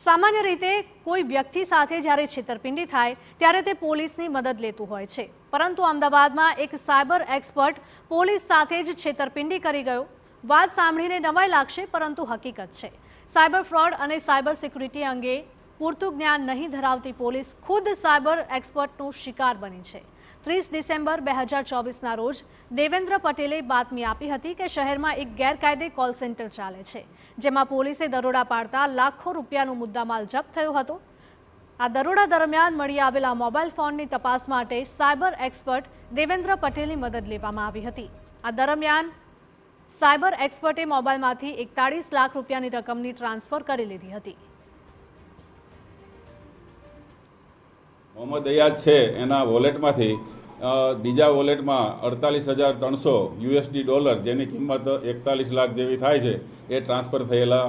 સામાન્ય રીતે કોઈ વ્યક્તિ સાથે જ્યારે છેતરપિંડી થાય ત્યારે તે પોલીસની મદદ લેતું હોય છે, પરંતુ અમદાવાદમાં એક સાયબર એક્સપર્ટ પોલીસ સાથે જ છેતરપિંડી કરી ગયો। વાત સાંભળીને નવાઈ લાગશે, પરંતુ હકીકત છે। સાયબર ફ્રોડ અને સાયબર સિક્યુરિટી અંગે પૂરતું જ્ઞાન નહીં ધરાવતી પોલીસ ખુદ સાયબર એક્સપર્ટનો શિકાર બની છે। 30 ડિસેમ્બર 2024ના રોજ દેવેન્દ્ર પટેલે બાતમી આપી હતી કે શહેરમાં એક ગેરકાયદે કોલ સેન્ટર ચાલે છે, જેમાં પોલીસે દરોડા પાડતા લાખો રૂપિયાનો મુદ્દામાલ જપ્ત થયો હતો। આ દરોડા દરમિયાન મળી આવેલા મોબાઈલ ફોનની તપાસ માટે સાયબર એક્સપર્ટ દેવેન્દ્ર પટેલની મદદ લેવામાં આવી હતી। આ દરમિયાન સાયબર એક્સપર્ટે મોબાઈલમાંથી 41 લાખ રૂપિયાની રકમની ટ્રાન્સફર કરી લીધી હતી। મોહમ્મદ અયાજ છે એના વોલેટમાંથી બીજા વોલેટમાં 48,300 યુએસડી ડોલર, જેની કિંમત 41 લાખ જેવી થાય છે, એ ટ્રાન્સફર થયેલા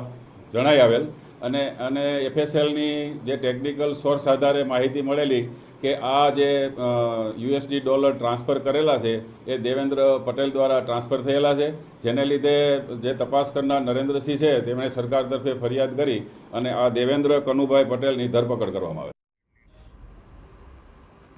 જણાઈ આવેલ અને એફએસએલની જે ટેકનિકલ સોર્સ આધારે માહિતી મળેલી કે આ જે યુએસડી ડોલર ટ્રાન્સફર કરેલા છે એ દેવેન્દ્ર પટેલ દ્વારા ટ્રાન્સફર થયેલા છે, જેને લીધે જે તપાસ કરનાર નરેન્દ્રસિંહ છે તેમણે સરકાર તરફે ફરિયાદ કરી અને આ દેવેન્દ્ર કનુભાઈ પટેલની ધરપકડ કરવામાં આવી।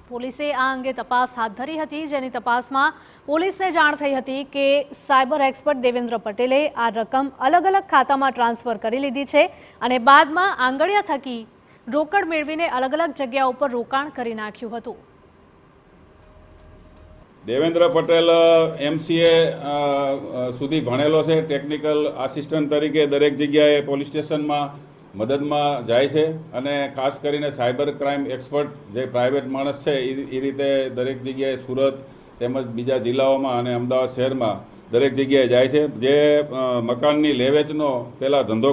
પોલીસે આ અંગે તપાસ હાથ ધરી હતી, જેની તપાસમાં પોલીસને જાણ થઈ હતી કે સાયબર એક્સપર્ટ દેવેન્દ્ર પટેલે આ રકમ અલગ અલગ ખાતામાં ટ્રાન્સફર કરી લીધી છે અને બાદમાં આંગળીયા થકી રોકડ મેળવીને અલગ અલગ જગ્યા ઉપર રોકાણ કરી નાખ્યું હતું। દેવેન્દ્ર પટેલ MCA સુધી ભણેલો છે, ટેકનિકલ આસિસ્ટન્ટ તરીકે દરેક જગ્યાએ પોલીસ સ્ટેશનમાં મદદમાં જાય છે અને ખાસ કરીને સાયબર ક્રાઇમ એક્સપર્ટ જે પ્રાઇવેટ માણસ છે એ રીતે દરેક જગ્યાએ સુરત તેમજ બીજા જિલ્લાઓમાં અને અમદાવાદ શહેરમાં દરેક જગ્યાએ જાય છે। જે મકાનની લે વેચનો પહેલાં ધંધો